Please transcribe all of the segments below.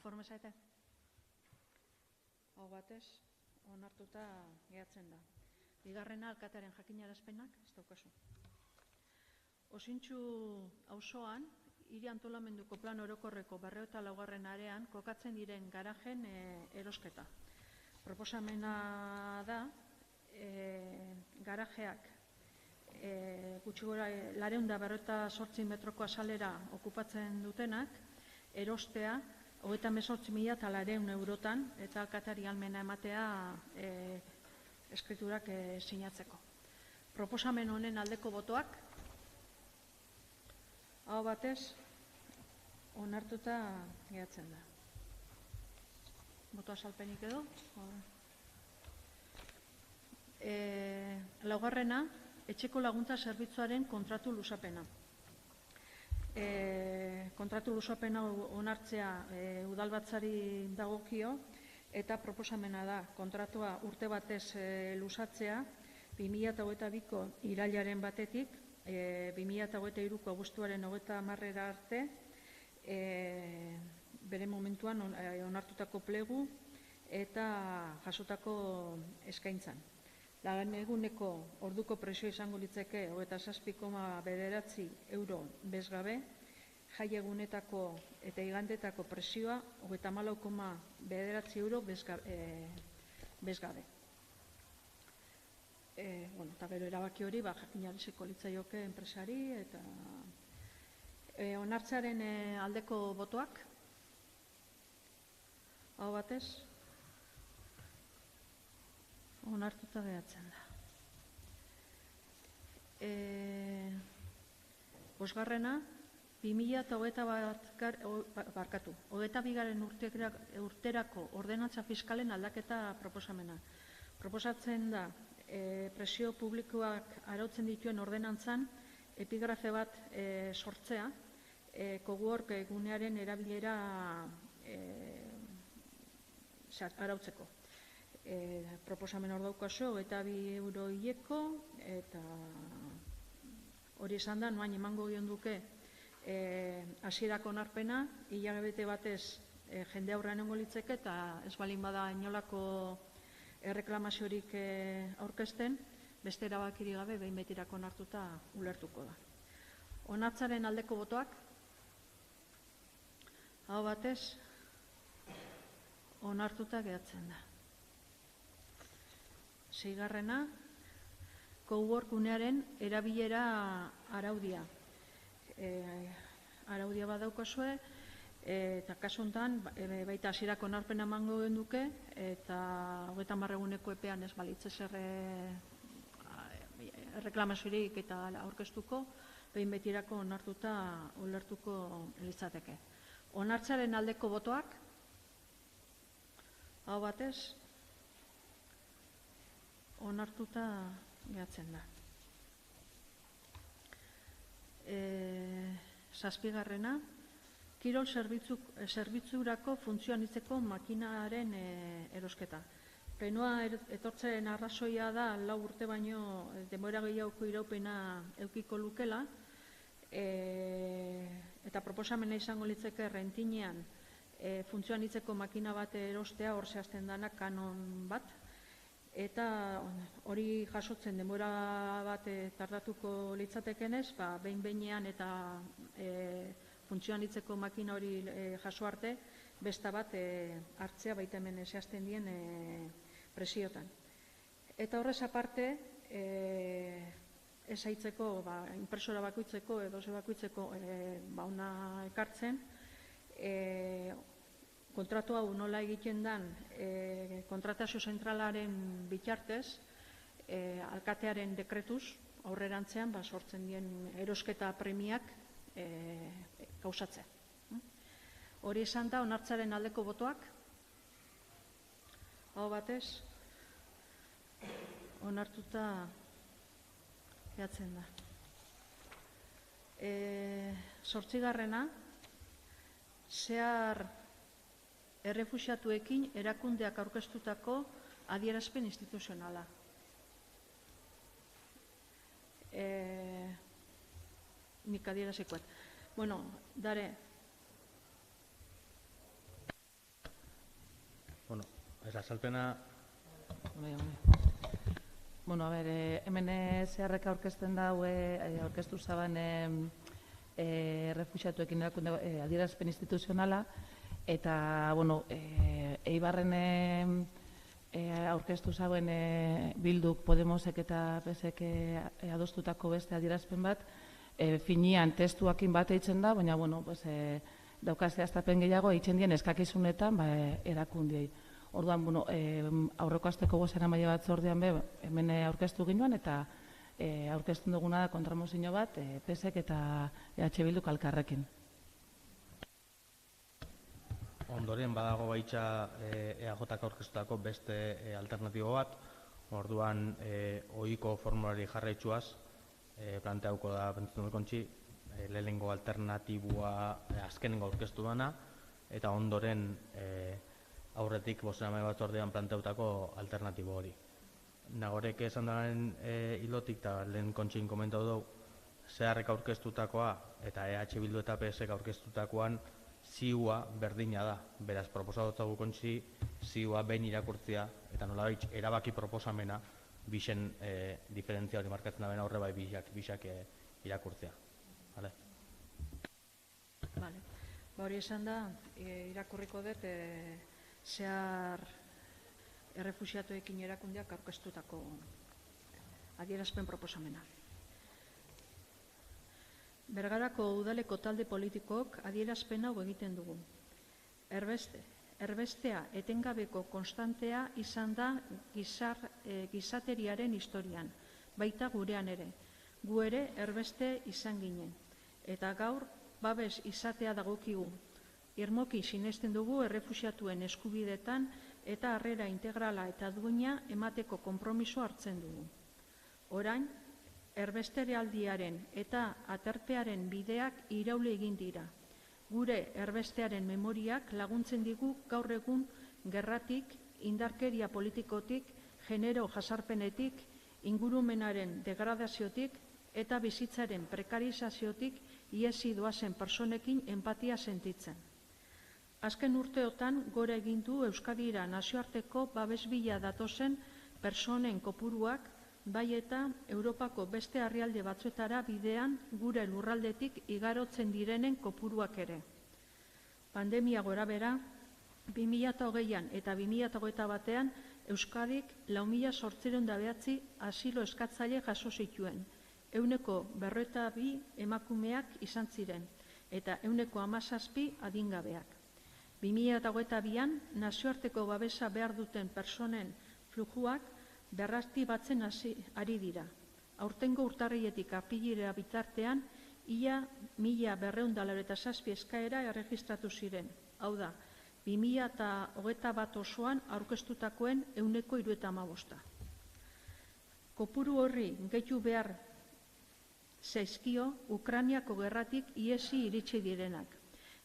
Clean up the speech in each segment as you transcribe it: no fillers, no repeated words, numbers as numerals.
Konforme zaite? Hau batez, onartuta gehatzen da. Bigarrena, alkatearen jakinarazpenak, ez daukazu. Osintxu auzoan, hiri antolamenduko plan orokorreko 54. arean kokatzen diren garajen erosketa. Proposamena da, garajeak gutxi gora 458 metroko azalera okupatzen dutenak, erostea 38.400 eurotan eta alkateari ahalmena ematea eskriturak sinatzeko. Proposamen honen aldeko botoak, hau batez, onartuta gehatzen da. Boto azalpenik edo? Laugarrena, etxeko laguntza zerbitzuaren kontratu luzapena. Kontratu luzapena onartzea udalbatzari dagokio eta proposamena da kontratua urte batez luzatzea 2022ko irailaren batetik 2023ko abuztuaren 30 arte bere momentuan onartutako plegu eta jasotako eskaintzan. Lan eguneko orduko presio izango litzeke 27,9 euro bezgabe, jai egunetako eta igandetako presioa 34,9 euro bezgabe. Eta gero erabaki hori jakinaraziko litzaioke enpresari eta onartzearen aldeko botoak, hau batez, onartuta gehatzen da. Bosgarrena, 2022. urterako ordenantza fiskalen aldaketa proposamena. Proposatzen da, presio publikoak arautzen dituen ordenantzan, epigrafe bat sortzea, cowork gunearen erabilera arautzeko. Proposamen hor daukazu, 22 euro hileko, eta hori esan da, noain emango gion duke hasierako onarpena, hilabete batez jende aurrean nengo litzeke, eta ez balin bada inolako erreklamaziorik aurkezten, beste erabakiri gabe behin betirako onartuta ulertuko da. Onartzaren aldeko botoak, hau batez, onartuta gehatzen da. Seigarrena, cowork gunearen erabilera araudia. Araudia badaukazue, eta kasu honetan, baita hasierako onarpena emango genuke, eta 30 eguneko epean ez balitz ezer erreklamaziorik eta aurkeztuko, behin betirako onartuta ulertuko litzateke. Onartzaren aldeko botoak, hau batez, onartuta gehatzen da. Zazpigarrena, kirol zerbitzurako funtzioanitzeko makinaren erosketa. Plenua etortzen arrazoia da 4 urte baino denbora gehiagoko iraupena edukiko lukela, eta proposamena izango litzeke rentinean funtzioanitzeko makina bat erostea, hor zehazten dana kanon bat, eta hori jasotzen denbora bat tardatuko litzatekenez, behin-behinean eta funtzioanitzeko makina hori jaso arte, besta bat hartzea baita hemen zehazten dien presiotan. Eta horrez aparte, ez haitzeko, impresora bakoitzeko edo ze bakoitzeko ona ekartzen, kontratu hau nola egiten den kontratazio zentralaren bitartez, alkatearen dekretuz, aurrerantzean sortzen dien erosketa premiak gauzatzea. Hori esan da, onartzaren aldeko botoak, hau batez, onartuta gehatzen da. 8. Zehar errefuxiatuekin erakundeak aurkeztutako adierazpen instituzionala. Nik adierazikoet. Dare, azalpena... Bueno, hemen zeharrek aurkezten dau, aurkeztu zaban refuxiatuekin erakunde adierazpen instituzionala, eta, bueno, Eibarren aurkeztu zauen Bilduk, Podemosek eta PSek adostutako beste adierazpen bat, finian testuakin bat eitzen da, baina, bueno, daukazte aztapen gehiago eitzen dien eskakizunetan erakundiei. Orduan, bueno, aurreko asteko bozeramaile batzordean hemen aurkeztu ginoan, eta aurkeztu duguna da kontramozio bat PSek eta EH Bilduk elkarrekin. Ondoren badago baitza EAJak aurkeztutako beste alternatibo bat, orduan ohiko formulari jarraitzuaz planteauko da pentsatzen kontxi lehenengo alternatiboa azkenengo aurkeztu dana, eta ondoren aurretik bozeramaile batzordean planteutako alternatibo hori. Nagorek esan daren hilotik eta lehen kontxin komentau dugu, zeharrek aurkeztutakoa eta EH Bildu eta PSek aurkeztutakoan zioa berdina da. Beraz, proposatutzagu kontxi zioa behin irakurtzea eta nolabait erabaki proposamena bixen diferentzia hori markatzen da bena horre bai bixak irakurtzea. Bale. Hori esan da, irakurriko dut zehar errefuxiatuekin erakundeak aurkeztutako adierazpen proposamena. Bergarako udaleko talde politikok adierazpen hau egiten dugu. Erbestea etengabeko konstantea izan da gizateriaren historian, baita gurean ere. Gu ere erbeste izan ginen. Eta gaur, babes izatea dagokigu. Irmoki sinesten dugu errefuxiatuen eskubidetan eta harrera integrala eta duina emateko konpromiso hartzen dugu. Orain, erbesterealdiaren eta aterpearen bideak irauli egin dira. Gure erbestearen memoriak laguntzen digu gaur egun gerratik, indarkeria politikotik, genero jasarpenetik, ingurumenaren degradaziotik eta bizitzaren prekarizaziotik iesi doazen personekin empatia sentitzen. Azken urteotan gora egin du Euskadira nazioarteko babesbila datozen personen kopuruak, bai eta Europako beste herrialde batzuetara bidean gure lurraldetik igarotzen direnen kopuruak ere. Pandemia gorabera, 2020an eta 2021an Euskadik 4.809 asilo eskatzaile jaso zituen. 152 emakumeak izan ziren eta 117 adingabeak. 2022an nazioarteko babesa behar duten personen flujuak berraktibatzen ari dira. Aurtengo urtarriletik apirilera bitartean, ia 1.297 eskaera erregistratu ziren. Hau da, 2021 osoan aurkeztutakoen 135. Kopuru horri gehitu behar zaizkio Ukrainiako gerratik iesi iritsi direnak.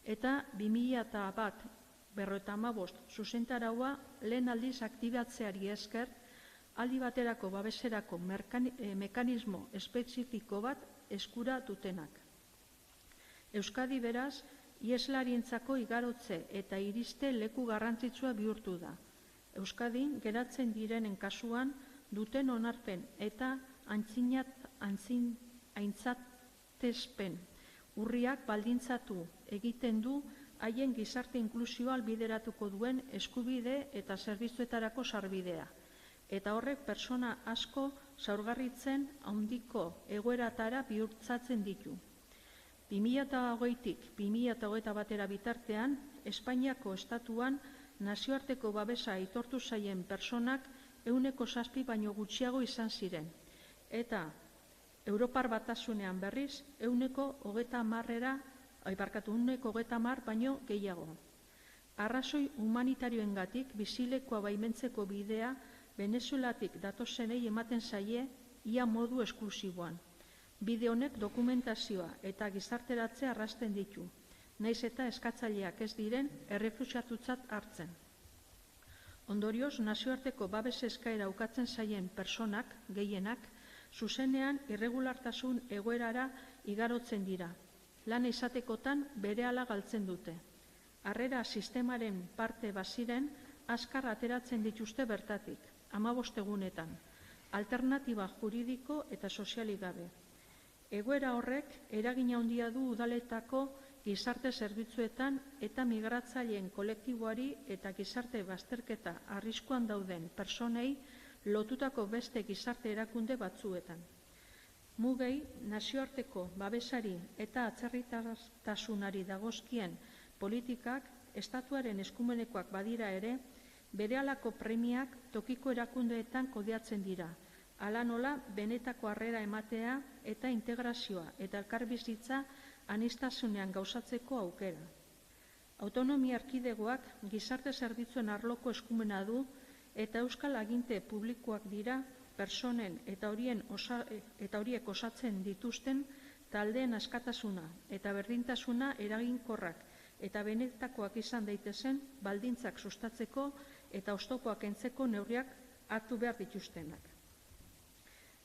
Eta 2001-55 zuzentaraua lehen aldiz aktibatzeari esker, aldi baterako babeserako mekanismo espezifiko bat eskura dutenak. Euskadi beraz, ieslarientzako igarotze eta iriste leku garrantzitsua bihurtu da. Euskadin geratzen direnen kasuan duten onarpen eta aintzatespen urriak baldintzatu egiten du haien gizarte inklusioa albideratuko duen eskubide eta zerbitzuetarako sarbidea. Eta horrek pertsona asko zaurgarritzen handiko egoeratara bihurtzatzen ditu. 2020tik 2021 bitartean, Espainiako estatuan nazioarteko babesa aitortu zaien personak 107 baino gutxiago izan ziren. Eta Europar Batasunean berriz 130 baino gehiago. Arrazoi humanitarioengatik bizilekoa baimentzeko bidea Venezuelatik datozenei ematen zaie ia modu esklusiboan. Bide honek dokumentazioa eta gizarteratzea arrasten ditu, nahiz eta eskatzaileak ez diren errefuxiatutzat hartzen. Ondorioz, nazioarteko babes eskaera ukatzen zaien personak, gehienak, zuzenean irregulartasun egoerara igarotzen dira. Lan izatekotan berehala galtzen dute. Harrera sistemaren parte baziren, azkar ateratzen dituzte bertatik, 15 egunetan, alternatiba juridiko eta sozialik gabe. Egoera horrek eragina handia du udaletako gizarte zerbitzuetan eta migratzaileen kolektiboari eta gizarte bazterketa arriskuan dauden personei lotutako beste gizarte erakunde batzuetan. Mugei, nazioarteko babesari eta atzerritasunari dagozkien politikak estatuaren eskumenekoak badira ere, berehalako premiak tokiko erakundeetan kodeatzen dira, hala nola benetako harrera ematea eta integrazioa eta elkarbizitza aniztasunean gauzatzeko aukera. Autonomia erkidegoak gizarte zerbitzuen arloko eskumena du eta euskal aginte publikoak dira personen eta horiek osatzen dituzten taldeen askatasuna eta berdintasuna eraginkorrak eta benetakoak izan daitezen baldintzak sustatzeko eta oztopoak kentzeko neurriak hartu behar dituztenak.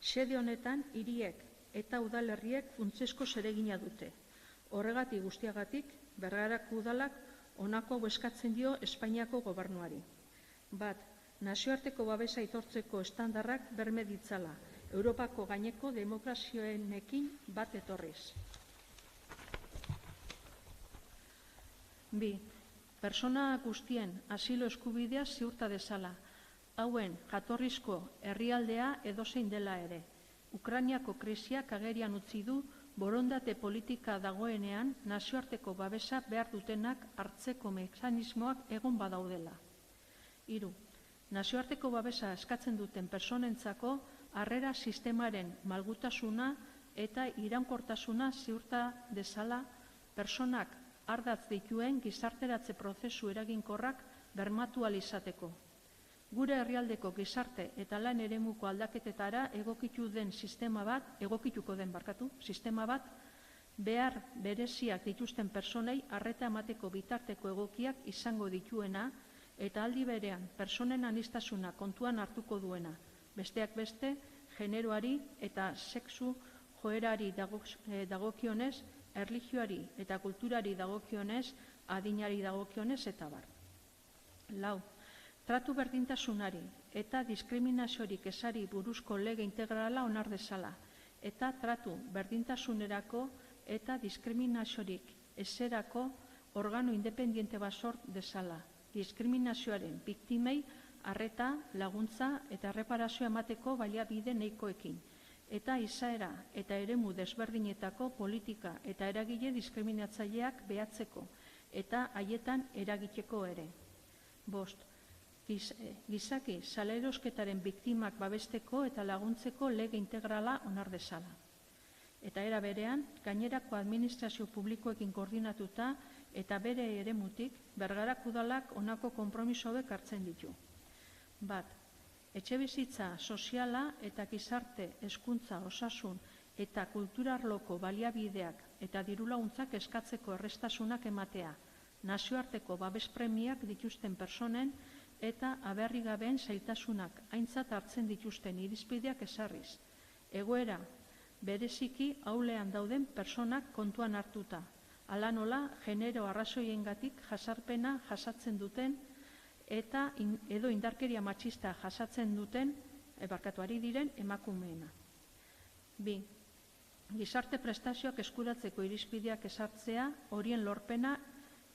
Xede honetan hiriek eta udalerriek funtsezko zeregina dute. Horregatik guztiagatik, Bergarako udalak honako hau eskatzen dio Espainiako gobernuari. Bat, nazioarteko babesa aitortzeko estandarrak berme ditzala, Europako gaineko demokrazioenekin bat etorriz. Bi, persona guztien asilo eskubidea ziurta dezala, hauen jatorrizko herrialdea edozein dela ere. Ukrainiako krisiak agerian utzi du borondate politika dagoenean nazioarteko babesa behar dutenak hartzeko mekanismoak egon badaudela. 3. Nazioarteko babesa eskatzen duten personentzako harrera sistemaren malgutasuna eta iraunkortasuna ziurta dezala personak ardatz dituen gizarteratze prozesu eraginkorrak bermatu ahal izateko. Gure herrialdeko gizarte eta lan eremuko aldaketetara egokituko den sistema bat behar bereziak dituzten personei arreta emateko bitarteko egokiak izango dituena eta aldi berean personen aniztasuna kontuan hartuko duena, besteak beste, generoari eta sexu joerari dagokionez, erlijioari eta kulturari dagokionez, adinari dagokionez eta bar. 4. Tratu berdintasunari eta diskriminaziorik ezari buruzko lege integrala onar dezala eta tratu berdintasunerako eta diskriminaziorik ezerako organo independiente bat sort dezala, diskriminazioaren biktimei arreta, laguntza eta erreparazioa emateko baliabide nahikoekin, eta izaera eta eremu desberdinetako politika eta eragile diskriminatzaileak behatzeko eta haietan eragiteko ere. 5. Gizaki salerosketaren biktimak babesteko eta laguntzeko lege integrala onar dezala. Eta era berean, gainerako administrazio publikoekin koordinatuta eta bere eremutik Bergarako udalak honako konpromiso hauek hartzen ditu. 1. Etxebizitza soziala eta gizarte hezkuntza osasun eta kulturarloko baliabideak eta dirulaguntzak eskatzeko errestasunak ematea, nazioarteko babes premiak dituzten personen eta aberrigabeen zailtasunak aintzat hartzen dituzten irizpideak ezarriz. Egoera bereziki ahulean dauden personak kontuan hartuta, hala nola genero arrazoiengatik jasarpena jasatzen duten eta edo indarkeria matxista jasatzen duten ari diren emakumeena. 2. Gizarte prestazioak eskuratzeko irizpideak ezartzea horien lorpena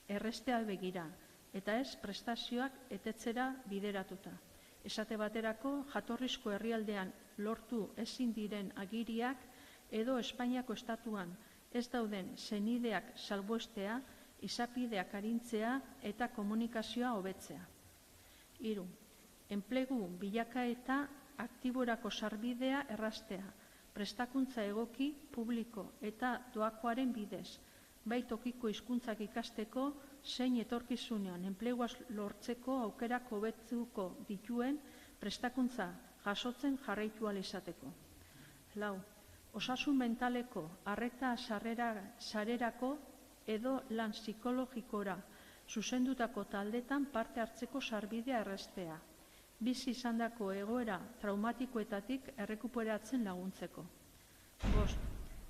errestea begira, eta ez prestazioak etetzera bideratuta. Esate baterako, jatorrizko herrialdean lortu ezin diren agiriak edo Espainiako estatuan ez dauden senideak salbuestea, izapideak arintzea eta komunikazioa hobetzea. 3. Enplegu bilakaeta aktiborako sarbidea erraztea, prestakuntza egoki, publiko eta doakoaren bidez, bai tokiko hizkuntzak ikasteko, zein etorkizunean enplegua lortzeko aukerak hobetuko dituen prestakuntza jasotzen jarraitu ahal izateko. 4. Osasun mentaleko arreta sarerako edo lan psikologikora zuzendutako taldetan parte hartzeko sarbidea erraztea, bizi izandako egoera traumatikoetatik errekuperatzen laguntzeko. 5.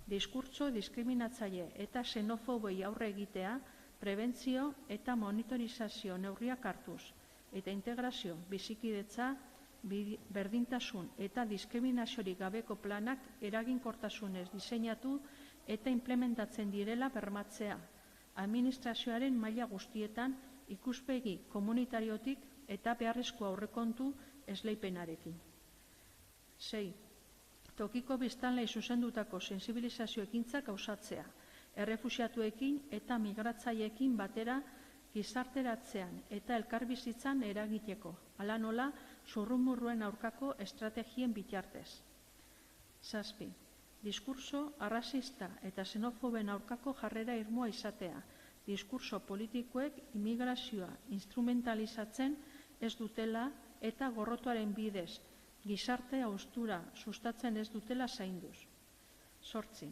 Diskurtso diskriminatzaile eta xenofoboi aurre egitea, prebentzio eta monitorizazio neurriak hartuz, eta integrazio, bizikidetza, berdintasun eta diskriminaziorik gabeko planak eraginkortasunez diseinatu eta implementatzen direla bermatzea, administrazioaren maila guztietan ikuspegi komunitariotik eta beharrezko aurrekontu esleipenarekin. 6. Tokiko biztanlei zuzendutako sensibilizazio ekintzak gauzatzea, errefuxiatuekin eta migratzaileekin batera gizarteratzean eta elkarbizitzan eragiteko, hala nola zurrumurruen aurkako estrategien bitartez. 7. Diskurso arrazista eta xenofoben aurkako jarrera irmoa izatea, diskurso politikoek immigrazioa instrumentalizatzen ez dutela eta gorrotuaren bidez gizarte haustura sustatzen ez dutela zainduz. 8.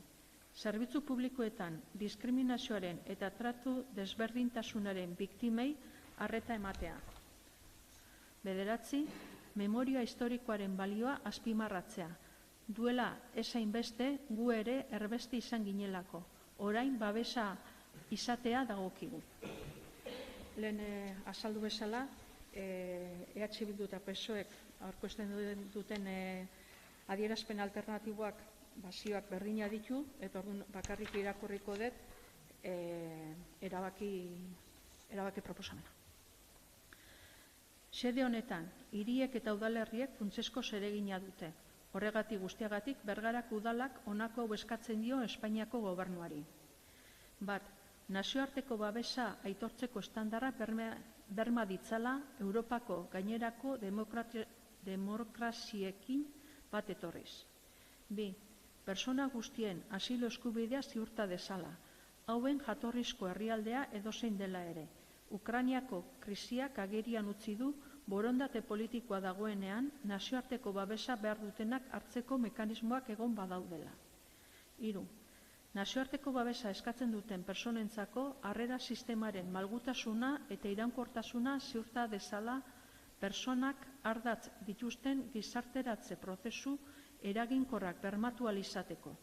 Zerbitzu publikoetan diskriminazioaren eta tratu desberdintasunaren biktimei arreta ematea. 9. Memoria historikoaren balioa azpimarratzea. Duela ezain beste gu ere erbeste izan ginelako. Orain babesa izatea dagokigu. Lehen azaldu bezala, EH Bildu eta PSOEk aurkezten duten adierazpen alternatiboak zioak berdina ditu, eta orduan bakarrik irakurriko dut erabaki proposamena. Xede honetan, hiriek eta udalerriek funtsezko zeregina dute. Horregatik guztiagatik Bergarak udalak honako hau eskatzen dio Espainiako gobernuari. 1. Nazioarteko babesa aitortzeko estandarra berma ditzala Europako gainerako demokraziekin bat etorriz. 2. Persona guztien asilo eskubidea ziurta dezala, hauen jatorrizko herrialdea edozein dela ere. Ukrainiako krisiak agerian utzi du borondate politikoa dagoenean nazioarteko babesa behar dutenak hartzeko mekanismoak egon badaudela. 3. Nazioarteko babesa eskatzen duten personentzako harrera sistemaren malgutasuna eta iraunkortasuna ziurta dezala personak ardatz dituzten gizarteratze prozesu eraginkorrak bermatu ahal izateko.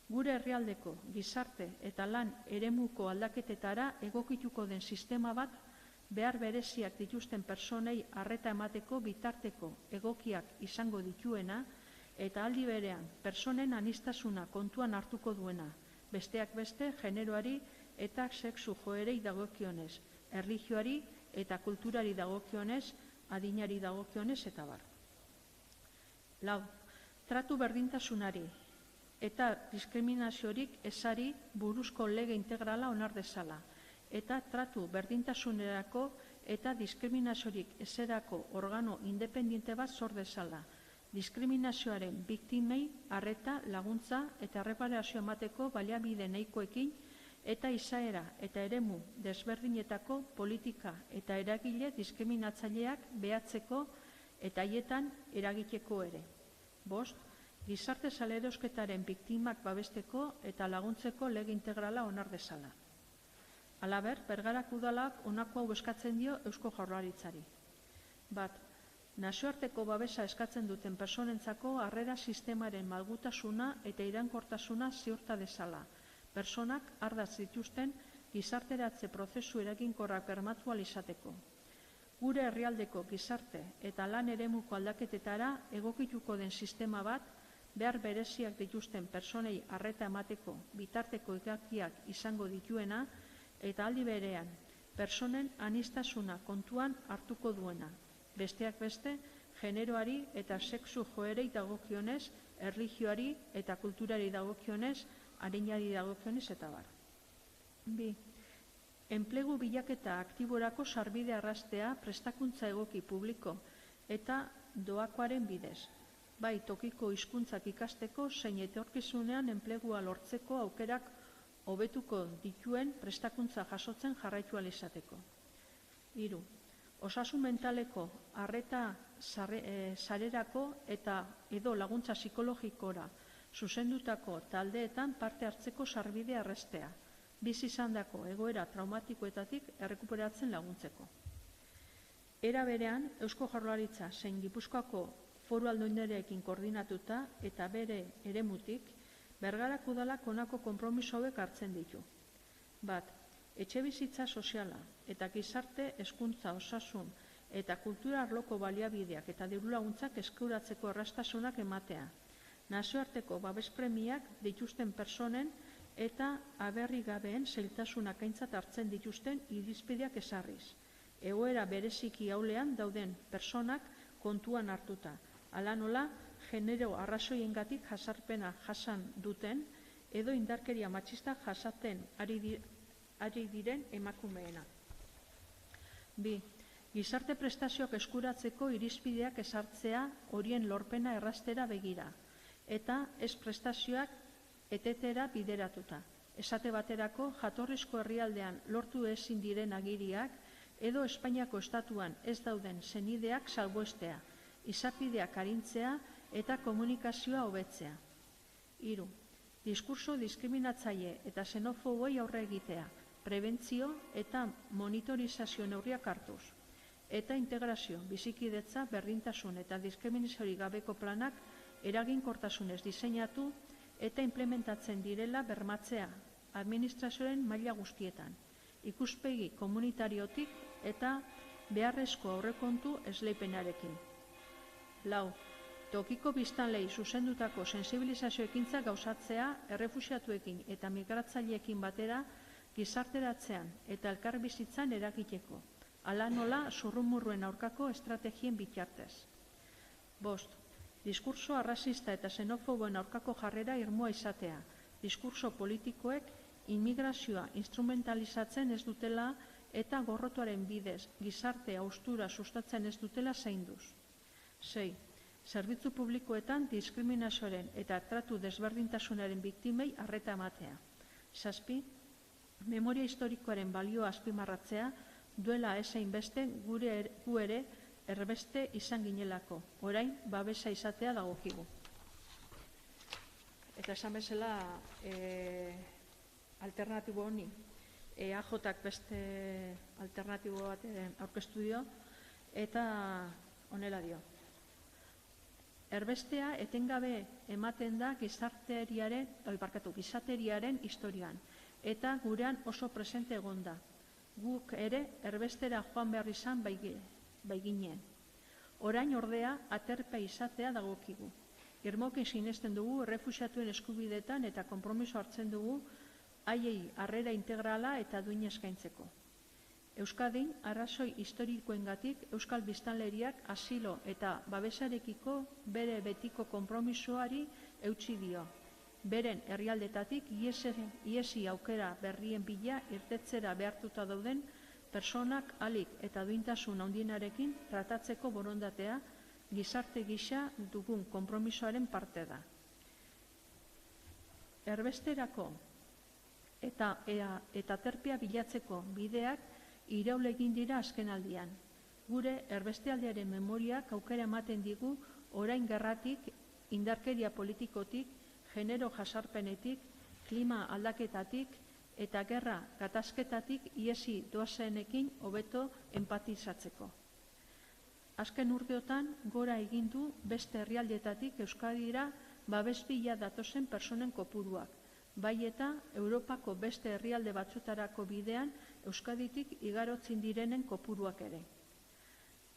Gure herrialdeko gizarte eta lan eremuko aldaketetara egokituko den sistema bat behar bereziak dituzten personei arreta emateko bitarteko egokiak izango dituena eta aldi berean personen aniztasuna kontuan hartuko duena, besteak beste generoari eta sexu joerei dagokionez, erlijioari eta kulturari dagokionez, adinari dagokionez eta bar. 4. Tratu berdintasunari eta diskriminaziorik ezari buruzko lege integrala onar dezala, eta tratu berdintasunerako eta diskriminaziorik ezerako organo independiente bat sor dezala, diskriminazioaren biktimei arreta, laguntza eta erreparazio emateko baliabide nahikoekin eta izaera eta eremu desberdinetako politika eta eragile diskriminatzaileak behatzeko eta haietan eragiteko ere. 5. Gizarte salerosketaren biktimak babesteko eta laguntzeko lege integrala onar dezala. Halaber, Bergarak udalak honako hau eskatzen dio Eusko Jaurlaritzari. 1. Nazioarteko babesa eskatzen duten personentzako harrera sistemaren malgutasuna eta iraunkortasuna ziurta dezala, personak ardatz dituzten gizarteratze prozesu eraginkorrak bermatu ahal izateko. Gure herrialdeko gizarte eta lan eremuko aldaketetara egokituko den sistema bat behar bereziak dituzten personei arreta emateko bitarteko egokiak izango dituena eta aldi berean personen aniztasuna kontuan hartuko duena, besteak beste generoari eta sexu joerei dagokionez, erlijioari eta kulturari dagokionez, adinari dagokionez eta bar. 2. Enplegu bilaketa aktiborako sarbide arrastea prestakuntza egoki publiko eta doakoaren bidez. Bai tokiko hizkuntzak ikasteko zein etorkizunean enplegua lortzeko aukerak hobetuko dituen prestakuntza jasotzen jarraitu ahal izateko. 3. Osasun mentaleko arreta sarerako eta edo laguntza psikologikora zuzendutako taldeetan parte hartzeko sarbide arrestea, bizi izandako egoera traumatikoetatik errekuperatzen laguntzeko. Era berean, Eusko Jaurlaritza zein Gipuzkoako Foru Aldundiarekin koordinatuta eta bere eremutik, Bergarak udalak honako konpromiso hauek hartzen ditu. 1. Etxebizitza soziala eta gizarte hezkuntza osasun eta kultura arloko baliabideak eta dirulaguntzak eskuratzeko erraztasunak ematea. Nazioarteko babes premiak dituzten pertsonen eta aberrigabeen zailtasunak aintzat hartzen dituzten irizpideak ezarriz. Egoera bereziki ahulean dauden pertsonak kontuan hartuta. Hala nola, genero arrazoiengatik jazarpena jasan duten edo indarkeria matxista jasaten ari diren emakumeena. 2. Gizarte prestazioak eskuratzeko irizpideak ezartzea horien lorpena erraztera begira, eta ez prestazioak etetera bideratuta. Esate baterako, jatorrizko herrialdean lortu ezin diren agiriak edo Espainiako estatuan ez dauden senideak salbuestea, izapideak arintzea eta komunikazioa hobetzea. 3. Diskurso diskriminatzaile eta xenofoboi aurre egitea, prebentzio eta monitorizazio neurriak hartuz, eta integrazio, bizikidetza, berdintasun eta diskriminaziorik gabeko planak eraginkortasunez diseinatu eta implementatzen direla bermatzea administrazioaren maila guztietan, ikuspegi komunitariotik eta beharrezko aurrekontu esleipenarekin. 4. Tokiko biztanleei zuzendutako sensibilizazio ekintza gauzatzea errefuxiatuekin eta migratzaileekin batera gizarteratzean eta elkarbizitzan eragiteko, hala nola zurrumurruen aurkako estrategien bitartez. 5. Diskurso arrazista eta xenofoboen aurkako jarrera irmoa izatea, diskurso politikoek immigrazioa instrumentalizatzen ez dutela eta gorrotuaren bidez gizarte haustura sustatzen ez dutela zainduz. 6. Zerbitzu publikoetan diskriminazioaren eta tratu desberdintasunaren biktimei arreta ematea. 7. Memoria historikoaren balioa azpimarratzea duela ezein beste gu ere erbeste izan ginelako, orain babesa izatea dagokigu. Eta esan bezala alternatibo honi, EAJak beste alternatibo bat aurkeztu dio, eta honela dio. Erbestea etengabe ematen da gizateriaren historian, eta gurean oso presente egonda. Guk ere erbestera joan behar izan baiginen. Orain ordea aterpe izatea dagokigu. Irmoki sinesten dugu errefuxiatuen eskubideetan eta konpromiso hartzen dugu haiei harrera integrala eta duin eskaintzeko. Euskadin arrazoi historikoengatik euskal biztanleriak asilo eta babesarekiko bere betiko konpromisoari eutsi dio. Beren herrialdetatik iesi aukera berrien bila irtetzera behartuta dauden pertsonak alik eta duintasun handienarekin tratatzeko borondatea gizarte gisa dugun konpromisoaren parte da. Erbesterako eta terpea bilatzeko bideak iraule egin dira azkenaldian. Gure erbestealdearen memoriak aukera ematen digu orain gerratik, indarkeria politikotik, genero jasarpenetik, klima aldaketatik eta gerra gatazketatik iesi doazenekin hobeto empatizatzeko. Azken urteotan gora egin du beste herrialdetatik Euskadira babes bila datozen pertsonen kopuruak, bai eta Europako beste herrialde batzutarako bidean Euskaditik igarotzen direnen kopuruak ere.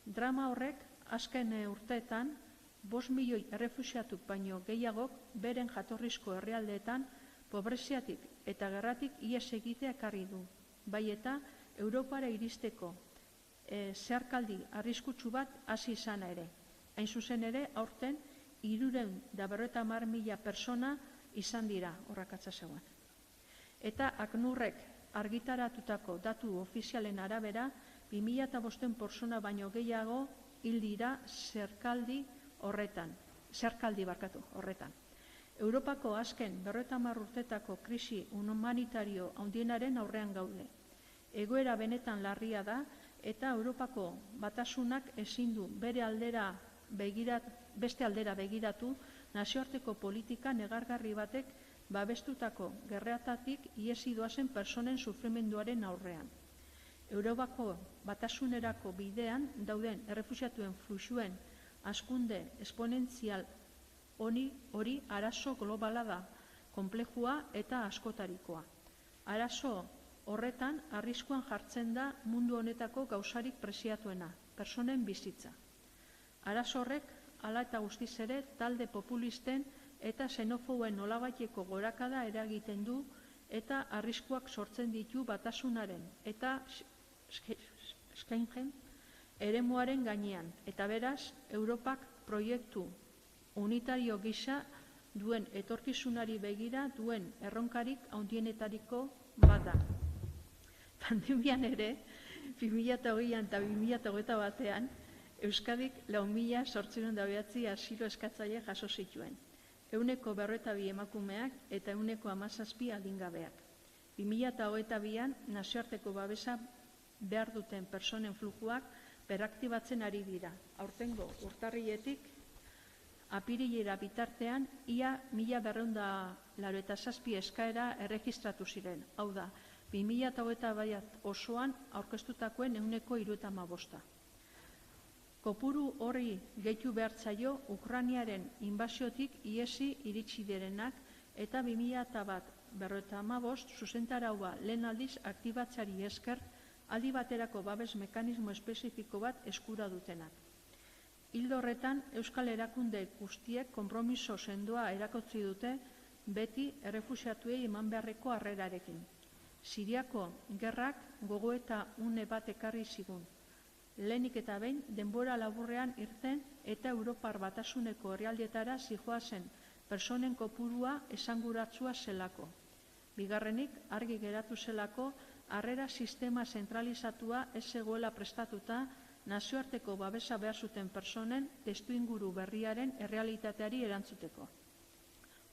Drama horrek azken urteetan 5 milioi errefuxiatuk baino gehiagok beren jatorrizko herrialdeetan pobreziatik eta gerratik ihes egitea ekarri du, bai eta Europara iristeko zeharkaldi arriskutsu bat hasi izana ere. Hain zuzen ere, aurten 350.000 pertsona izan dira horrakatza zeuan. Eta ACNURrek argitaratutako datu ofizialen arabera, 2005 pertsona baino gehiago hil dira zeharkaldi horretan. Europako azken 50 urtetako krisi humanitario handienaren aurrean gaude. Egoera benetan larria da eta Europako batasunak ezin du beste aldera begiratu nazioarteko politika negargarri batek babestutako gerratatik iesi doazen pertsonen sufrimenduaren aurrean. Europako batasunerako bidean dauden errefuxiatuen fluxuen hazkunde esponentzial hori arazo globala da, konplexua eta askotarikoa. Arazo Horretan, arriskuan jartzen da mundu honetako gauzarik preziatuena, pertsonen bizitza. Arazo horrek, hala eta guztiz ere, talde populisten eta xenofoboen nolabaiteko gorakada eragiten du eta arriskuak sortzen ditu batasunaren eta Schengen eremuaren gainean. Eta beraz, Europak proiektu unitario gisa duen etorkizunari begira duen erronkarik handienetariko bada. Pandemian ere, 2020an eta 2021an, Euskadik 4.809 asilo eskatzaile jaso zituen. 152 emakumeak eta 117 adingabeak. 2022an nazioarteko babesa behar duten pertsonen flujuak beraktibatzen ari dira. Aurtengo urtarriletik apirilera bitartean ia 1.287 eskaera erregistratu ziren. Hau da, 2021 osoan aurkeztutakoen 135. Kopuru horri gehitu behar zaio Ukrainiaren inbasiotik iesi iritsi direnak eta 2015 zuzentaraua lehen aldiz aktibatzari esker aldi baterako babes mekanismo espezifiko bat eskura dutenak. Ildo horretan, Euskal erakunde guztiek konpromiso sendoa erakutsi dute beti errefuxiatuei eman beharreko harrerarekin. Siriako gerrak gogoeta une bat ekarri zigun. Lehenik eta behin, denbora laburrean irten eta Europar Batasuneko herrialdeetara zihoazen pertsonen kopurua esanguratsua zelako. Bigarrenik, argi geratu zelako, harrera sistema zentralizatua ez zegoela prestatuta nazioarteko babesa behar zuten pertsonen testuinguru berriaren errealitateari erantzuteko.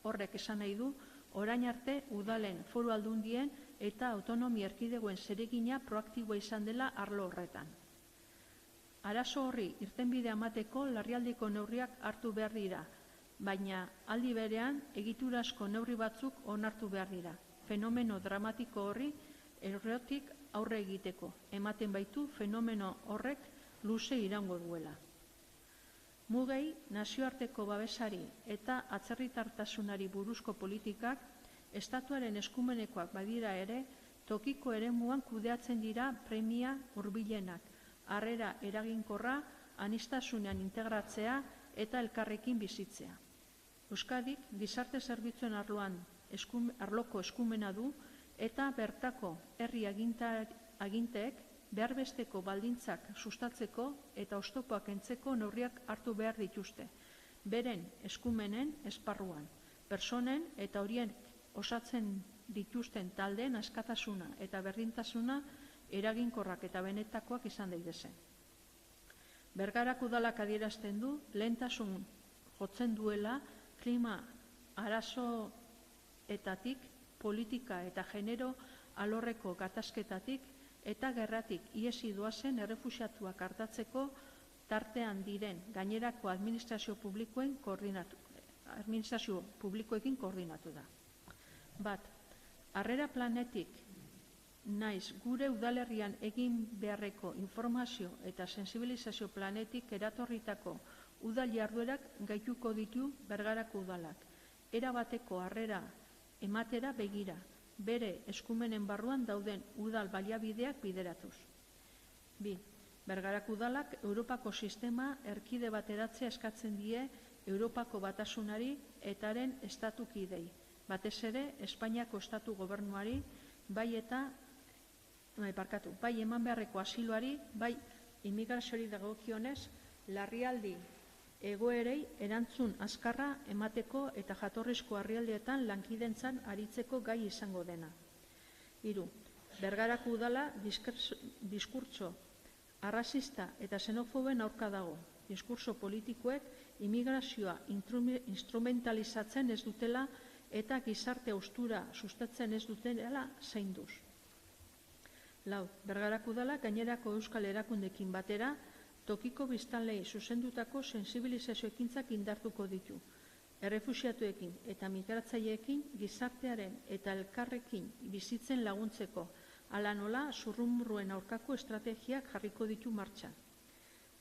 Horrek esan nahi du, orain arte udalen, foru aldundien eta autonomia erkidegoen zeregina proaktiboa izan dela arlo horretan. Arazo horri irtenbidea emateko larrialdiko neurriak hartu behar dira, baina aldi berean egiturazko neurri batzuk onartu behar dira. Fenomeno dramatiko horri errotik aurre egiteko, ematen baitu fenomeno horrek luze iraungo duela. Mugei, nazioarteko babesari eta atzerritartasunari buruzko politikak estatuaren eskumenekoak badira ere, tokiko eremuan kudeatzen dira premia hurbilenak, harrera eraginkorra, aniztasunean integratzea eta elkarrekin bizitzea. Euskadik gizarte zerbitzuen arloko eskumena du eta bertako herri aginteek beharbesteko baldintzak sustatzeko eta oztopoak kentzeko neurriak hartu behar dituzte, beren eskumenen esparruan, pertsonen eta horien osatzen dituzten taldeen askatasuna eta berdintasuna eraginkorrak eta benetakoak izan daitezen. Bergarak udalak adierazten du, lehentasun jotzen duela klima arazoetatik, politika eta genero alorreko gatazketatik eta gerratik iesi doazen errefuxiatuak artatzeko tartean diren gainerako administrazio publikoekin koordinatu da. Bat, harrera planetik naiz gure udalerrian egin beharreko informazio eta sensibilizazio planetik eratorritako udal jarduerak gaituko ditu Bergarako udalak. Erabateko harrera ematera begira, bere eskumenen barruan dauden udal baliabideak bideratuz. 2. Bergarako udalak Europako sistema erkide bateratzea eskatzen die Europako Batasunari etaren estatukidei. Batez ere, Espainiako estatu gobernuari, bai eman beharreko asiloari, bai imigrazioari dagokionez, larrialdi egoerei erantzun azkarra emateko eta jatorrizko herrialdeetan lankidentzan aritzeko gai izango dena. 3. Bergarako udala diskurtso arrazista eta xenofoben aurka dago. Diskurtso politikoek imigrazioa instrumentalizatzen ez dutela eta gizarte haustura sustatzen ez dutela zainduz. 4. Bergarako udala gainerako euskal erakundekin batera tokiko biztanleei zuzendutako sensibilizazio ekintzak indartuko ditu. Errefuxiatuekin eta migratzaileekin gizartearen eta elkarrekin bizitzen laguntzeko, hala nola zurrumurruen aurkako estrategiak jarriko ditu martxan.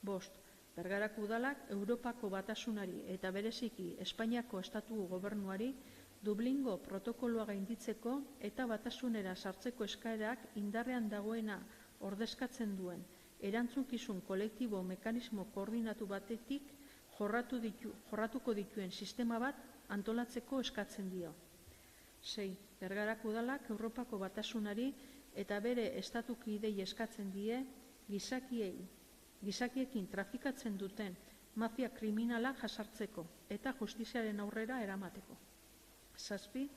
5. Bergarako udalak Europako Batasunari eta bereziki Espainiako estatu gobernuari Dublingo protokoloa gainditzeko eta batasunera sartzeko eskaerak indarrean dagoena ordezkatzen duen erantzukizun kolektibo mekanismo koordinatu batetik jorratuko dituen sistema bat antolatzeko eskatzen dio. 6. Bergarako Udalak Europako Batasunari eta bere estatukidei eskatzen die gizakiekin trafikatzen duten mafia kriminala jasartzeko eta justiziaren aurrera eramateko. 7.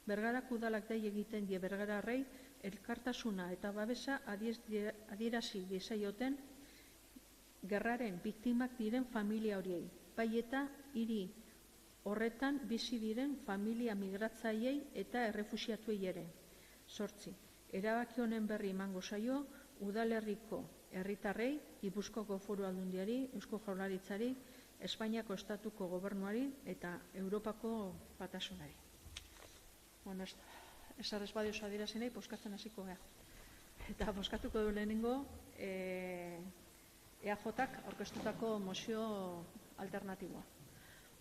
Bergarako Udalak dei egiten die bergararrei elkartasuna eta babesa adierazi diezaioten gerraren biktimak diren familia horiei, bai eta hiri horretan bizi diren familia migratzaileei eta errefuxiatuei ere. 8. Erabaki honen berri emango zaio udalerriko herritarrei, Gipuzkoako Foru Aldundiari, Eusko Jaurlaritzari, Espainiako Estatuko Gobernuari eta Europako Batasunari. Bueno, esarrez badioz adierazionei, poskatzen hasiko gara. Eta poskatuko du lehenengo EAJak aurkeztutako mozio alternatiboa.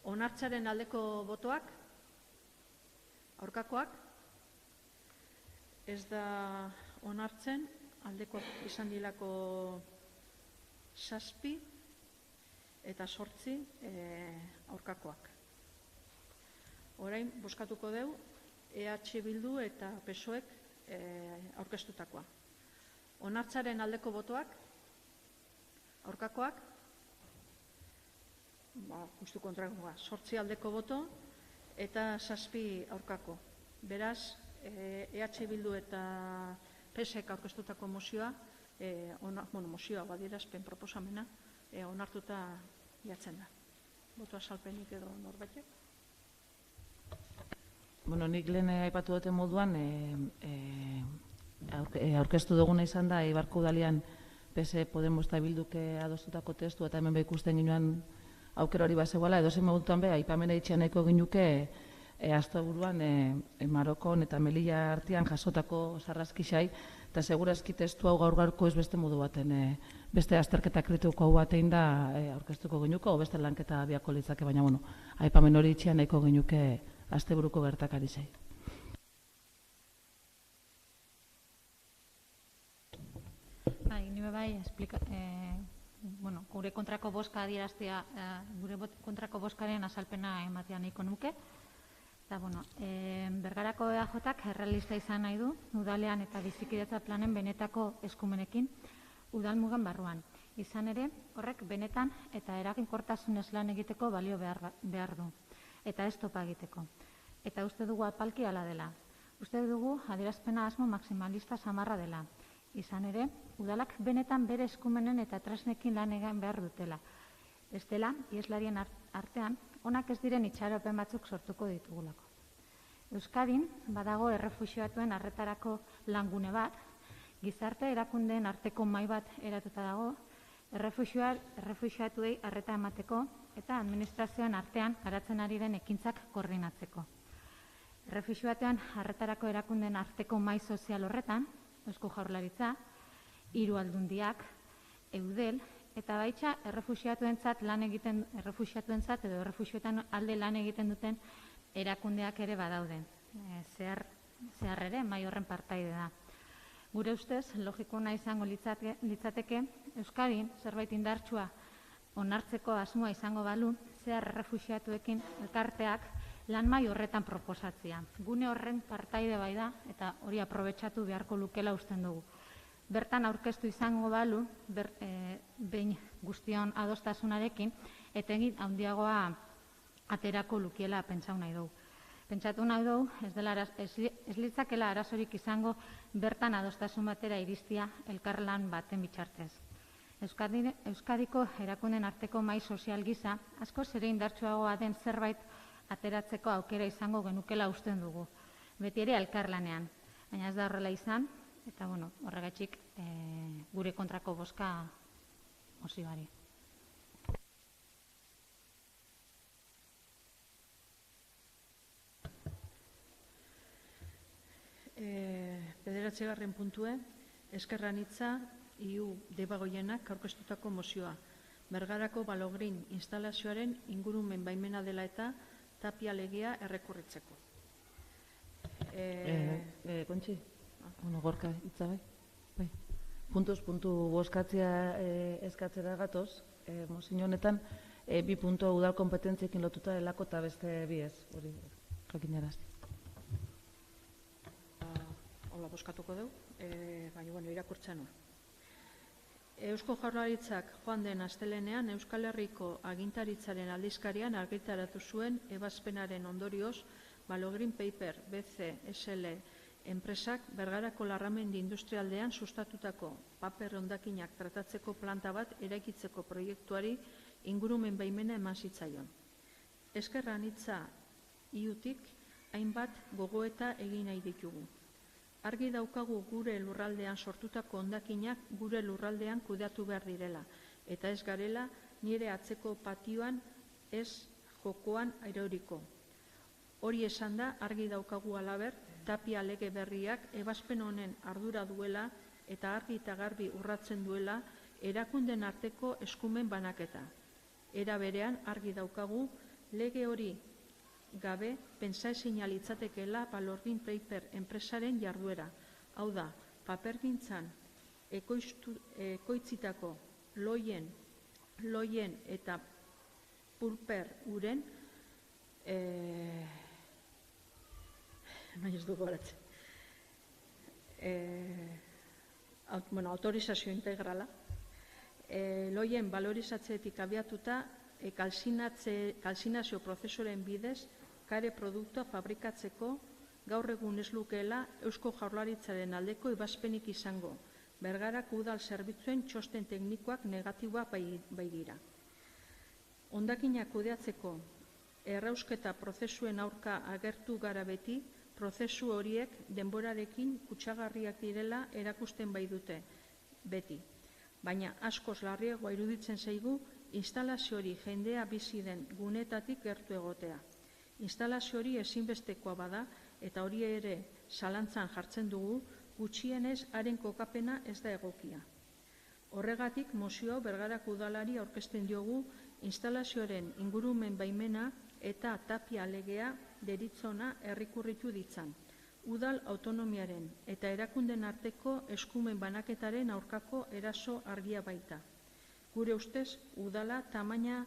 Onartzaren aldeko botoak, aurkakoak, ez da onartzen, aldeko izan dilako 7 eta 8 aurkakoak. Orain, bozkatuko dugu, EH Bildu eta PSOEk aurkeztutakoa. Onartzaren aldeko botoak, aurkakoak, justu kontrakoa, 8 aldeko boto eta 7 aurkako. Beraz, EH Bildu eta PSek aurkeztutako mozioa, mozioa badierazpen proposamena, onartuta jatzen da. Boto azalpenik edo norbaitek? Bueno, nik lehen aipatu duten moduan, aurkeztu duguna izan da, Eibarko Udalian PS, Podemos eta Bilduk adostutako testu, eta hemen ikusten ginoen aukera hori bazegoela, edo zen modutan be, aipamena itxean nahiko ginuke, asteburuan Marokon eta Melilla artean jasotako sarraskixai, eta segurazki testu hau gaur-gaurko ez beste modu baten, beste azterketa kritiko hau batein da aurkeztuko ginuko, o beste lanketa biako litzake, baina bueno, aipamen hori itxean nahiko ginuke asteburuko gertakari zai. Nire bai, gure kontrako boska adieraztea, gure kontrako boskaren azalpena ematea nahiko nuke. Eta, Bergarako EAJak errealista izan nahi du, udalean eta bizikidetza planen benetako eskumenekin udalmugan barruan. Izan ere, horrek benetan eta eraginkortasunez lan egiteko balio behar du, eta ez topa egiteko. Eta uste dugu apalki hala dela. Uste dugu adierazpena asmo maksimalista samarra dela. Izan ere, udalak benetan bere eskumenen eta tresnekin lan egin behar dutela. Bestela, ieslarien artean, onak ez diren itxaropen batzuk sortuko ditugulako. Euskadin, badago errefuxiatuen arretarako langune bat, gizarte erakundeen arteko mahai bat eratuta dago, errefuxiatuei arreta emateko eta administrazioen artean garatzen ari den ekintzak koordinatzeko. Errefuxiatuen arretarako erakundeen arteko mahai sozial horretan, Eusko Jaurlaritza, 3 aldundiak, Eudel, eta baita errefuxiatuentzat edo errefuxiatuetan alde lan egiten duten erakundeak ere badaude. Zehar ere, mahai horren partaide da. Gure ustez, logikoena izango litzateke, Euskadin zerbait indartsua onartzeko asmoa izango balu, zehar errefuxiatuekin elkarteak lan mahai horretan proposatzea. Gune horren partaide bai da, eta hori aprobetxatu beharko lukela usten dugu. Bertan aurkeztu izango balu, behin guztion adostasunarekin, etengin handiagoa aterako lukiela pentsatu nahi dugu. Pentsatu nahi dugu, ez litzakela arazorik izango bertan adostasun batera iristia elkarlan baten bitxartez. Euskadiko erakunden arteko mahai sozial gisa, asko ere indartsuagoa den zerbait ateratzeko aukera izango genukela usten dugu. Beti ere elkarlanean, baina ez da horrela izan, eta horregatik gure kontrako boska mozioari. Bederatzigarren puntue, Ezker Anitza IU Debagoienak aurkeztutako mozioa. Bergarako Balogrin instalazioaren ingurumen baimena dela eta Tapia legea errekurritzeko. Kontxi, gorka hitza bai. Puntuz puntu bozkatzea eskatzera gatoz, mozio honetan, 2 puntu udal kompetentziekin lotuta delako eta beste bi ez, hori jakinaraz. Hola, bozkatuko dugu, baina irakurtzen hor. Eusko Jaurlaritzak joan den astelehenean Euskal Herriko agintaritzaren aldizkarian argitaratu zuen ebazpenaren ondorioz Balogreen Paper BCSL enpresak Bergarako Larramendi Industrialdean sustatutako paper hondakinak tratatzeko planta bat eraikitzeko proiektuari ingurumen baimena eman zitzaion. Ezker Anitza iutik hainbat gogoeta egin nahi ditugu. Argi daukagu gure lurraldean sortutako hondakinak gure lurraldean kudeatu behar direla, eta ez garela nire atzeko patioan ez jokoan eroriko. Hori esan da, argi daukagu halaber, Tapia lege berriak ebazpen honen ardura duela eta argi eta garbi urratzen duela erakunden arteko eskumen banaketa. Era berean, argi daukagu lege hori gabe pentsaezina litzatekeela Balogreen Paper enpresaren jarduera. Hau da, papergintzan ekoitzitako loien eta pulper uren autorizazio integrala, loien balorizatzeetik abiatuta kalzinazio prozesuaren bidez kare produktua fabrikatzeko gaur egun ez lukeela Eusko Jaurlaritzaren aldeko ebazpenik izango. Bergarako udal zerbitzuen txosten teknikoak negatiboa bai dira. Hondakinak kudeatzeko errausketa prozesuen aurka agertu gara beti, prozesu horiek denborarekin kutsagarriak direla erakusten bai dute beti. Baina askoz larriagoa iruditzen zaigu instalazio hori jendea bizi den gunetatik gertu egotea. Instalazio hori ezinbestekoa bada eta hori ere zalantzan jartzen dugu, gutxienez haren kokapena ez da egokia. Horregatik mozio Bergarako udalari aurkezten diogu instalazioaren ingurumen baimena eta Tapia legea deritzona errikurritu ditzan. Udal autonomiaren eta erakunden arteko eskumen banaketaren aurkako eraso argia baita. Gure ustez, udala tamaina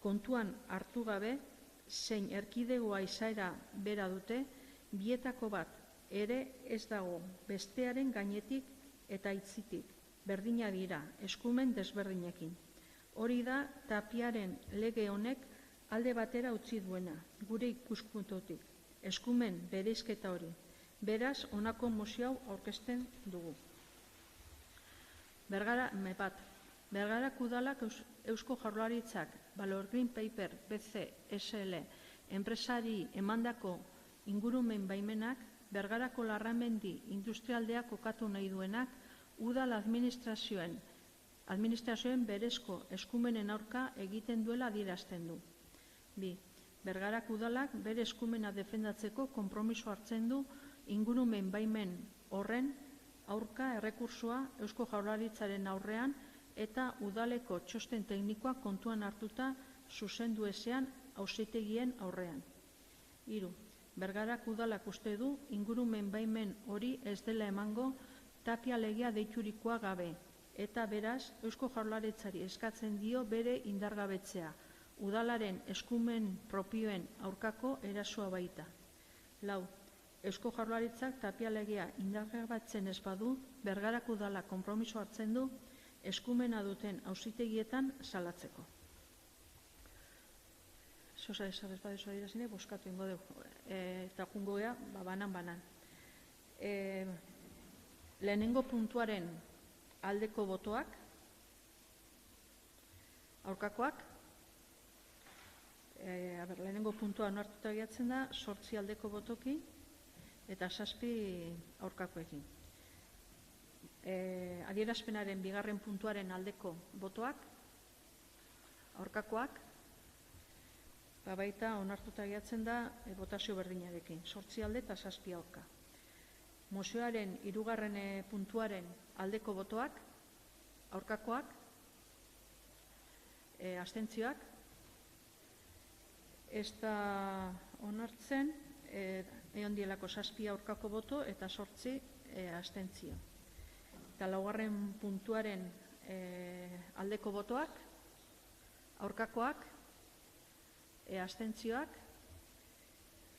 kontuan hartu gabe, zein erkidegoa izaera bera dute, bietako bat ere ez dago bestearen gainetik eta aitzitik, berdina dira, eskumen desberdinekin. Hori da Tapiaren lege honek alde batera utzi duena, gure ikuspuntutik, eskumen bereizketa hori. Beraz, honako mozio hau aurkezten dugu. Bergarako udalak Eusko Jaurlaritzak Balogreen Paper BCSL enpresari emandako ingurumen baimenak Bergarako Larramendi Industrialdea kokatu nahi duenak udal administrazioen berezko eskumenen aurka egiten duela adierazten du. 2. Bergarako udalak bere eskumena defendatzeko konpromiso hartzen du ingurumen baimen horren aurka errekursoa Eusko Jaurlaritzaren aurrean eta udaleko txosten teknikoa kontuan hartuta zuzendu ezean auzitegien aurrean. 3. Bergarako udalak uste du ingurumen baimen hori ez dela emango Tapia legea deiturikoa gabe eta beraz Eusko Jaurlaritzari eskatzen dio bere indargabetzea, udalaren eskumen propioen aurkako erasoa baita. 4. Eusko Jaurlaritzak Tapia legea indargabetzen ez badu, Bergarako udala konpromiso hartzen du eskumena duten auzitegietan salatzeko. Zosa esarrez badezu adirazine, boskatu ingo dugu, eta jungo gea, banan. Lehenengo puntuaren aldeko botoak, aurkakoak, lehenengo puntua onartuta gehatzen da, 8 aldeko botoki eta 7 aurkakoekin. Adierazpenaren 2. puntuaren aldeko botoak, aurkakoak, baita onartuta gehatzen da botazio berdinarekin, 8 alde eta 7 aurka. Mozioaren 3. puntuaren aldeko botoak, aurkakoak, abstentzioak, ez da onartzen, egon dielako 7 aurkako boto eta 8 abstentzio. Eta laugarren puntuaren aldeko botoak, aurkakoak, abstentzioak,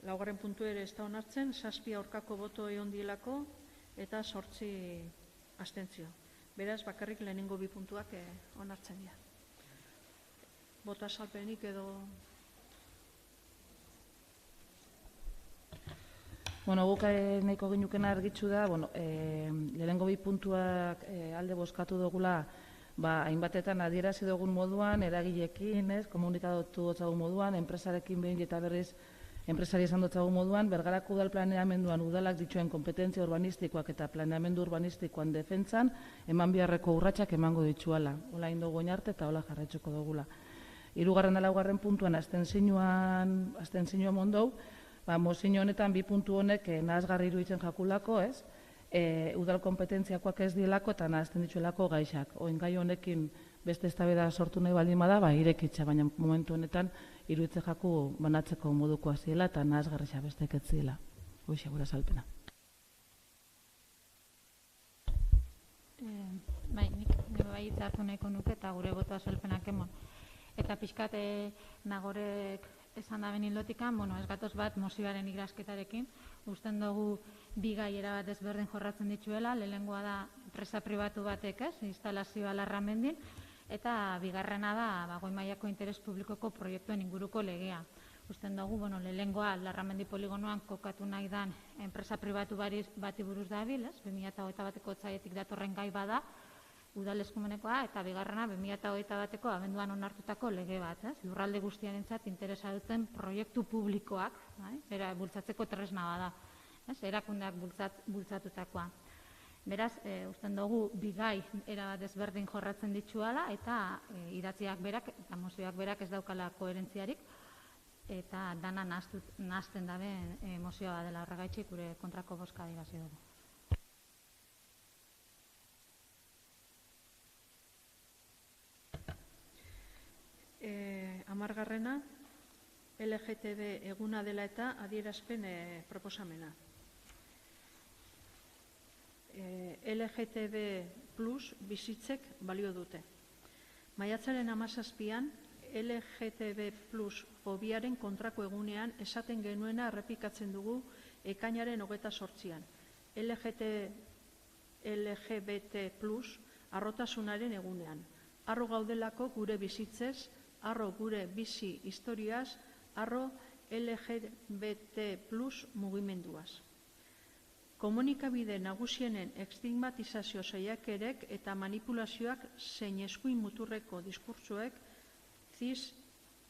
laugarren puntu ere ez da onartzen, 7 aurkako boto egon dielako eta 8 abstentzio. Beraz, bakarrik lehenengo 2 puntuak onartzen dira. Bota salpenik edo... Bueno, guk nahiko ginukena argitzu da, lehenengo 2 puntuak alde bozkatu dugula, hainbatetan adierazi dugun moduan, eragileekin, komunikatu dutzagun moduan, enpresarekin behin eta berriz enpresari esan dutzagun moduan, Bergarako udal planeamenduan udalak dituen kompetentzia urbanistikoak eta planeamendu urbanistikoan defentsan, eman biharreko urratsak emango dituala. Hola indogu oinarte eta hola jarraitzuko dugula. 3. eta 4. puntuan abstentzioa mondou, mozio honetan 2 puntu honek nahasgarri iruditzen jakulako, udal kompetentziakoak ez dielako eta nahazten dituelako gaixak. Oin gai honekin beste eztabaida sortu nahi baldin bada, irekitza, baina momentu honetan iruditzen jaku banatzeko modukoa ziela eta nahasgarria bestek ez ziela. Hoxe gura salpena. Nik bai hartu nahiko nuke eta gure botoa salpenak emon. Eta pixkat Nagorek esan da benildotikan, ez gatoz bat mozioaren irasketarekin, usten dugu 2 gai erabat ezberdin jorratzen dituela, lehenengoa da enpresa pribatu batek instalazioa Larramendin, eta bigarrena da goi mailako interes publikoko proiektuen inguruko legea. Usten dugu, lehenengoa Larramendi poligonoan kokatu nahi dan enpresa pribatu bati buruz dabil, 2021ko otsailetik datorren gai bada, udal eskumenekoa, eta bigarrena 2021ko abenduan onartutako lege bat, lurralde guztiarentzat interesa duten proiektu publikoak, bultzatzeko tresna bada, erakundeak bultzatutakoa. Beraz, usten dugu 2 gai erabat ezberdin jorratzen dituala eta idatziak berak eta mozioak berak ez daukala koherentziarik eta dana nahazten dabe mozioa dela horregaitzik gure kontrako bozka adierazi dugu. Hamargarrena, LGTB eguna dela eta adierazpen proposamena. LGTB plus bizitzek balio dute. Maiatzaren 17an, LGTB plus fobiaren kontrako egunean esaten genuena errepikatzen dugu ekainaren 28an. LGBT plus arrotasunaren egunean. Arro gaudelako gure bizitzez, arro gure bizi historiaz, arro LGBT plus mugimenduaz. Komunikabide nagusienen estigmatizazio saiakerek eta manipulazioak zein eskuin muturreko diskurtsoek cis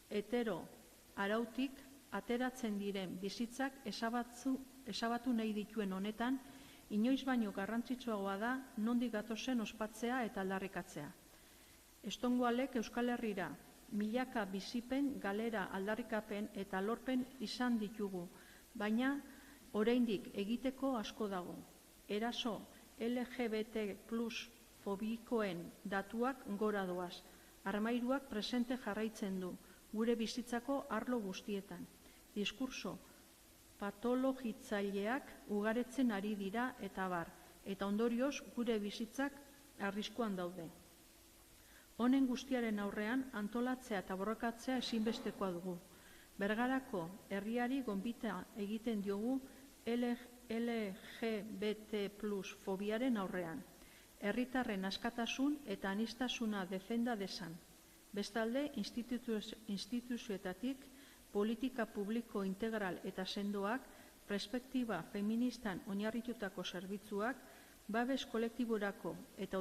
hetero arautik ateratzen diren bizitzak ezabatu nahi dituen honetan, inoiz baino garrantzitsuagoa da nondik gatozen ospatzea eta aldarrikatzea. Estongoalek Euskal Herrira milaka bizipen, galera, aldarrikapen eta lorpen izan ditugu, baina oraindik egiteko asko dago. Eraso LGBT plus fobikoen datuak gora doaz. Armairuak presente jarraitzen du, gure bizitzako arlo guztietan. Diskurso patologitzaileak ugaretzen ari dira eta bar, eta ondorioz gure bizitzak arriskuan daude. Honen guztiaren aurrean antolatzea eta borrokatzea ezinbestekoa dugu. Bergarako herriari gonbita egiten diogu LGBT plus fobiaren aurrean. Herritarren askatasun eta aniztasuna defenda desan. Bestalde, instituzioetatik politika publiko integral eta sendoak, perspektiba feministan oinarritutako zerbitzuak, babes kolektiborako eta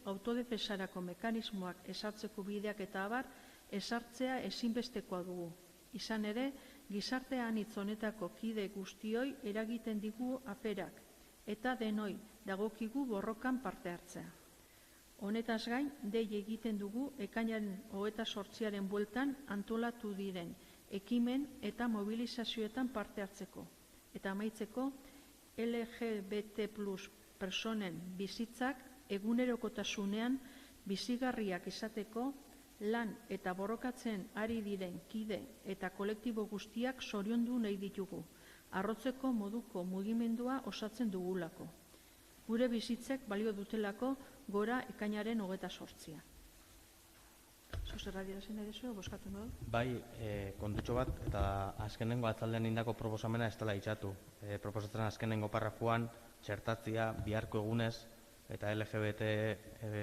autodefensarako mekanismoak ezartzeko bideak eta abar ezartzea ezinbestekoa dugu. Izan ere, gizartea anitz honetako kide guztioi eragiten digu aferak eta denoi dagokigu borrokan parte hartzea. Honetaz gain, dei egiten dugu ekainaren 28aren bueltan antolatu diren ekimen eta mobilizazioetan parte hartzeko. Eta amaitzeko, LGBT plus personen bizitzak egunerokotasunean bizigarriak izateko lan eta borrokatzen ari diren kide eta kolektibo guztiak zoriondu nahi ditugu. arrotzeko moduko mugimendua osatzen dugulako. Gure bizitzek balio dutelako gora ekainaren 28. Zer adierazten edo bozkatu dugu? Bai, kontutxo bat, eta azkenengo atzaldean indako proposamena ez dela itxatu. Proposatzen azkenengo parrafuan, txertatzia, biharko egunez, eta LGBT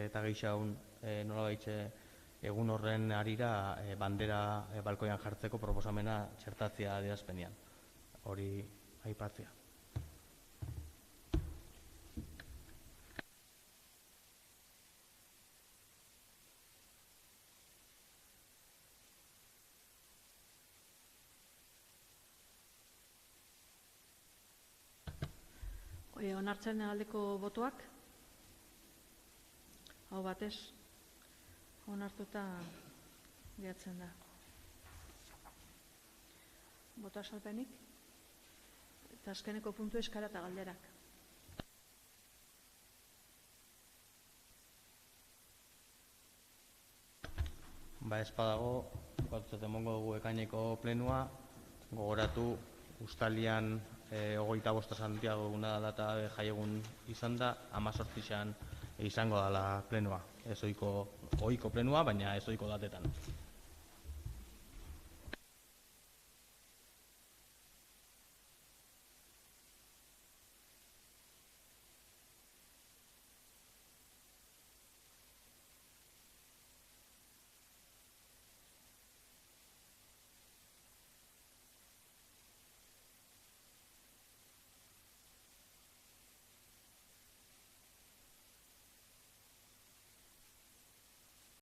eta gehixaun nola baitxe egun horren arira bandera balkoian jartzeko proposamena txertatzia adierazpenean. Hori aipatzea. Onartzen aldeko botoak? Hau batez, onartuta gehatzen da. Bota salpenik? Eta azkeneko puntu eskara eta galderak. Ez badago, bukatutzat emongo dugu ekaineko plenua, gogoratu Uztalian 25 Santiago eguna data jaiegun izan da, 18an izango dela plenua. Ez ohiko plenua, baina ez ohiko datetan.